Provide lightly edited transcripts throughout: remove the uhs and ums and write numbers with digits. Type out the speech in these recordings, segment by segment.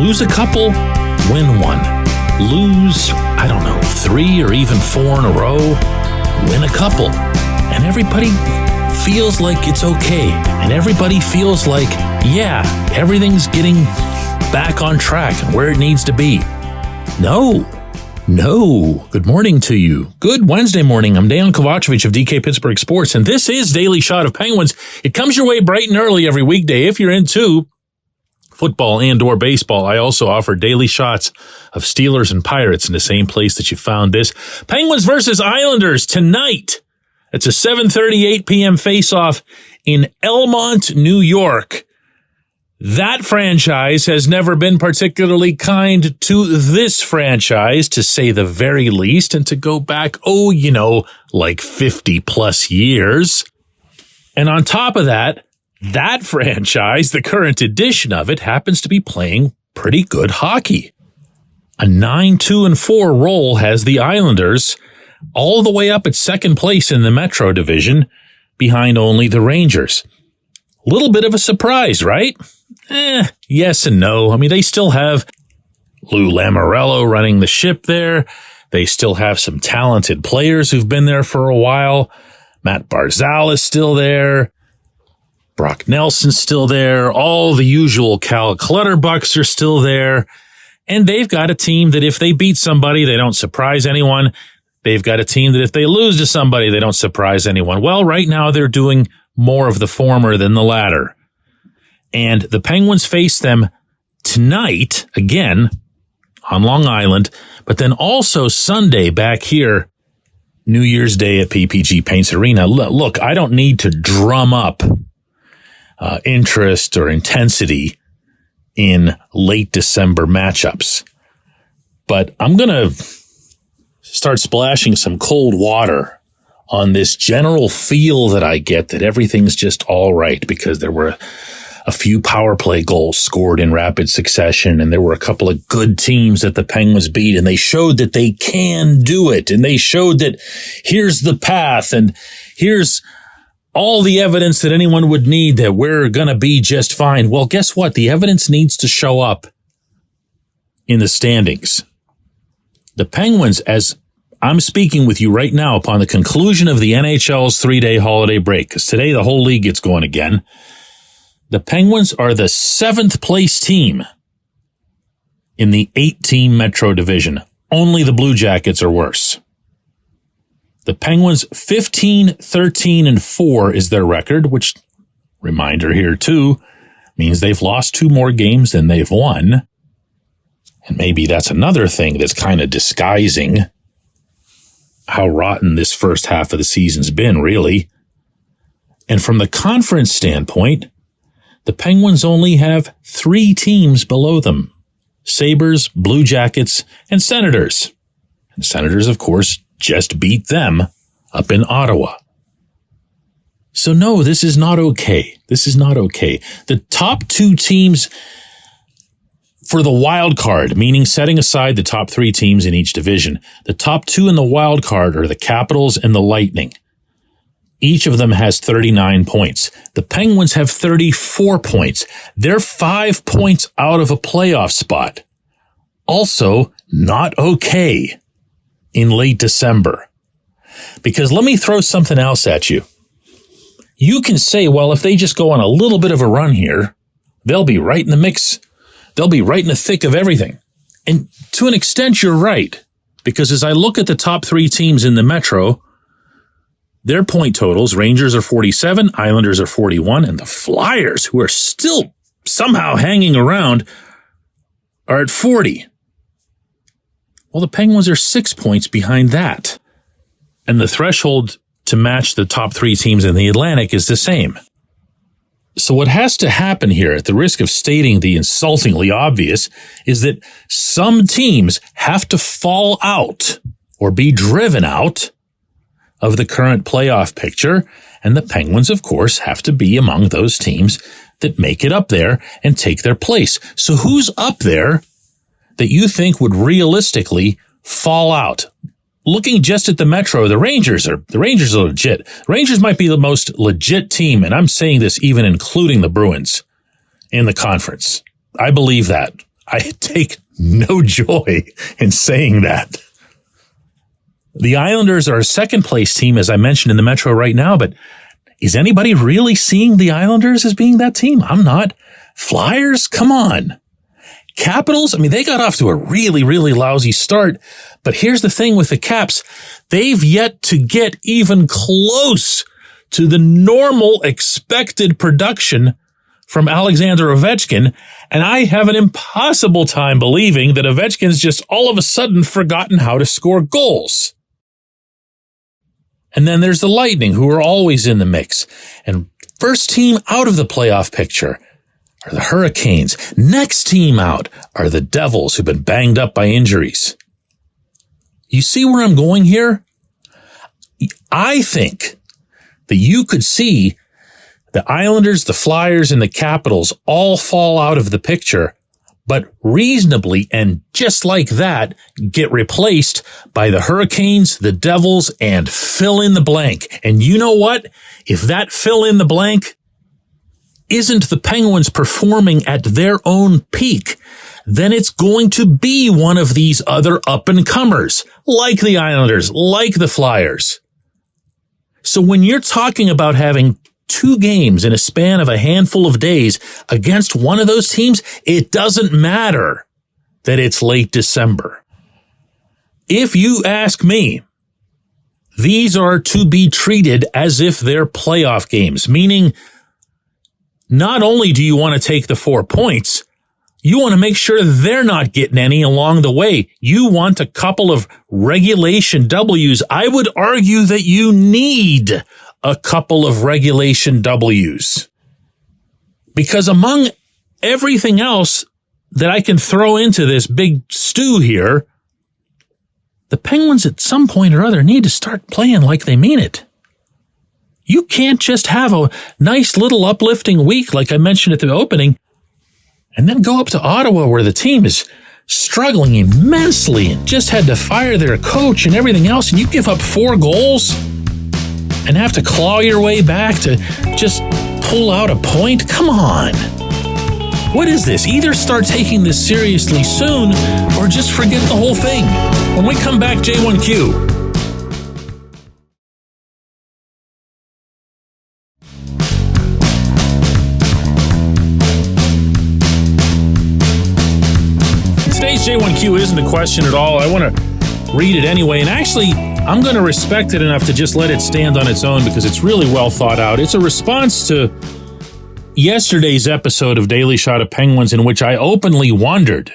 Lose a couple, win one. Lose, 3 or even 4 in a row, win a couple. And everybody feels like it's okay. And everybody feels like, yeah, everything's getting back on track and where it needs to be. No. Good morning to you. Good Wednesday morning. I'm Dejan Kovacevic of DK Pittsburgh Sports, and this is Daily Shot of Penguins. It comes your way bright and early every weekday. If you're into football and or baseball, I also offer daily shots of Steelers and Pirates in the same place that you found this. Penguins versus Islanders tonight. It's a 7:38 p.m. face-off in Elmont, New York. That franchise has never been particularly kind to this franchise, to say the very least, and to go back, like 50 plus years. And on top of that, that franchise, the current edition of it, happens to be playing pretty good hockey. A 9-2-4 roll has the Islanders all the way up at second place in the Metro Division, behind only the Rangers. Little bit of a surprise, right? Yes and no. I mean, they still have Lou Lamoriello running the ship there. They still have some talented players who've been there for a while. Matt Barzal is still there. Brock Nelson's still there. All the usual Cal Clutterbucks are still there. And they've got a team that if they beat somebody, they don't surprise anyone. They've got a team that if they lose to somebody, they don't surprise anyone. Well, right now they're doing more of the former than the latter. And the Penguins face them tonight, again, on Long Island, but then also Sunday back here, New Year's Day at PPG Paints Arena. Look, I don't need to drum up interest or intensity in late December matchups, but I'm going to start splashing some cold water on this general feel that I get that everything's just all right, because there were a few power play goals scored in rapid succession, and there were a couple of good teams that the Penguins beat, and they showed that they can do it, and they showed that here's the path, and here's all the evidence that anyone would need that we're going to be just fine. Well, guess what? The evidence needs to show up in the standings. The Penguins, as I'm speaking with you right now upon the conclusion of the NHL's 3-day holiday break, because today the whole league gets going again, the Penguins are the 7th place team in the 8-team Metro Division. Only the Blue Jackets are worse. The Penguins 15-13-4 is their record, which, reminder here too, means they've lost 2 more games than they've won. And maybe that's another thing that's kind of disguising how rotten this first half of the season's been, really. And from the conference standpoint, the Penguins only have 3 teams below them: Sabres, Blue Jackets, and Senators. And Senators, of course, just beat them up in Ottawa. So no, this is not okay. This is not okay. The top 2 teams for the wild card, meaning setting aside the top 3 teams in each division, the top 2 in the wild card are the Capitals and the Lightning. Each of them has 39 points. The Penguins have 34 points. They're 5 points out of a playoff spot. Also, not okay in late December. Because let me throw something else at you. You can say, well, if they just go on a little bit of a run here, they'll be right in the mix. They'll be right in the thick of everything. And to an extent, you're right. Because as I look at the top 3 teams in the Metro, their point totals, Rangers are 47, Islanders are 41, and the Flyers, who are still somehow hanging around, are at 40. Well, the Penguins are 6 points behind that. And the threshold to match the top 3 teams in the Atlantic is the same. So what has to happen here, at the risk of stating the insultingly obvious, is that some teams have to fall out or be driven out of the current playoff picture, and the Penguins, of course, have to be among those teams that make it up there and take their place. So who's up there that you think would realistically fall out? Looking just at the Metro, the Rangers are legit. The Rangers might be the most legit team, and I'm saying this even including the Bruins in the conference. I believe that. I take no joy in saying that. The Islanders are a second-place team, as I mentioned, in the Metro right now, but is anybody really seeing the Islanders as being that team? I'm not. Flyers? Come on. Capitals? I mean, they got off to a really, really lousy start, but here's the thing with the Caps. They've yet to get even close to the normal expected production from Alexander Ovechkin, and I have an impossible time believing that Ovechkin's just all of a sudden forgotten how to score goals. And then there's the Lightning, who are always in the mix. And first team out of the playoff picture are the Hurricanes. Next team out are the Devils, who've been banged up by injuries. You see where I'm going here? I think that you could see the Islanders, the Flyers, and the Capitals all fall out of the picture, but reasonably and just like that get replaced by the Hurricanes, the Devils, and fill in the blank. And you know what? If that fill in the blank isn't the Penguins performing at their own peak, then it's going to be one of these other up-and-comers, like the Islanders, like the Flyers. So when you're talking about having 2 games in a span of a handful of days against one of those teams, it doesn't matter that it's late December. If you ask me, these are to be treated as if they're playoff games, meaning not only do you want to take the 4 points, you want to make sure they're not getting any along the way. You want a couple of regulation W's. I would argue that you need a couple of regulation W's. Because among everything else that I can throw into this big stew here, the Penguins at some point or other need to start playing like they mean it. You can't just have a nice little uplifting week like I mentioned at the opening and then go up to Ottawa where the team is struggling immensely and just had to fire their coach and everything else, and you give up 4 goals and have to claw your way back to just pull out a point? Come on. What is this? Either start taking this seriously soon or just forget the whole thing. When we come back, J1Q. Today's J1Q isn't a question at all. I want to read it anyway. And actually, I'm going to respect it enough to just let it stand on its own because it's really well thought out. It's a response to yesterday's episode of Daily Shot of Penguins in which I openly wondered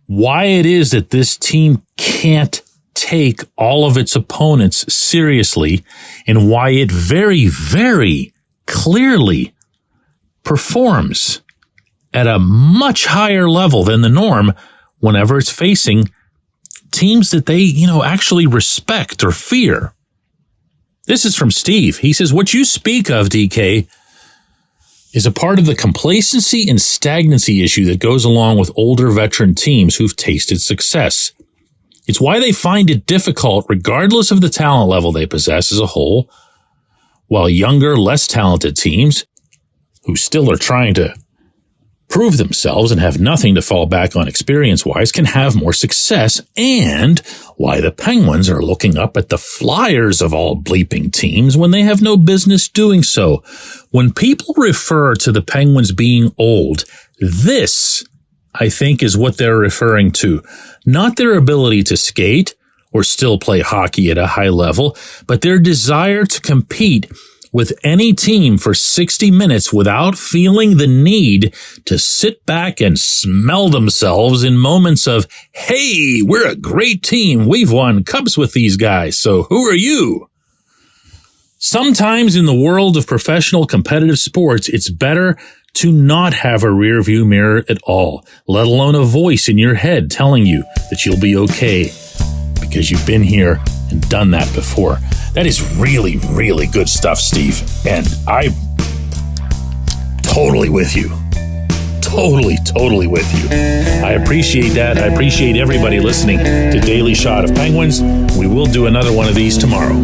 why it is that this team can't take all of its opponents seriously and why it very, very clearly performs at a much higher level than the norm whenever it's facing teams that they, actually respect or fear. This is from Steve. He says, what you speak of, DK, is a part of the complacency and stagnancy issue that goes along with older veteran teams who've tasted success. It's why they find it difficult, regardless of the talent level they possess as a whole, while younger, less talented teams who still are trying to prove themselves and have nothing to fall back on experience-wise can have more success, and why the Penguins are looking up at the Flyers of all bleeping teams when they have no business doing so. When people refer to the Penguins being old, this, I think, is what they're referring to. Not their ability to skate or still play hockey at a high level, but their desire to compete with any team for 60 minutes without feeling the need to sit back and smell themselves in moments of, hey, we're a great team. We've won cups with these guys, so who are you? Sometimes in the world of professional competitive sports, it's better to not have a rearview mirror at all, let alone a voice in your head telling you that you'll be okay because you've been here and done that before. That is really, really good stuff, Steve. And I'm totally with you. Totally with you. I appreciate that. I appreciate everybody listening to Daily Shot of Penguins. We will do another one of these tomorrow.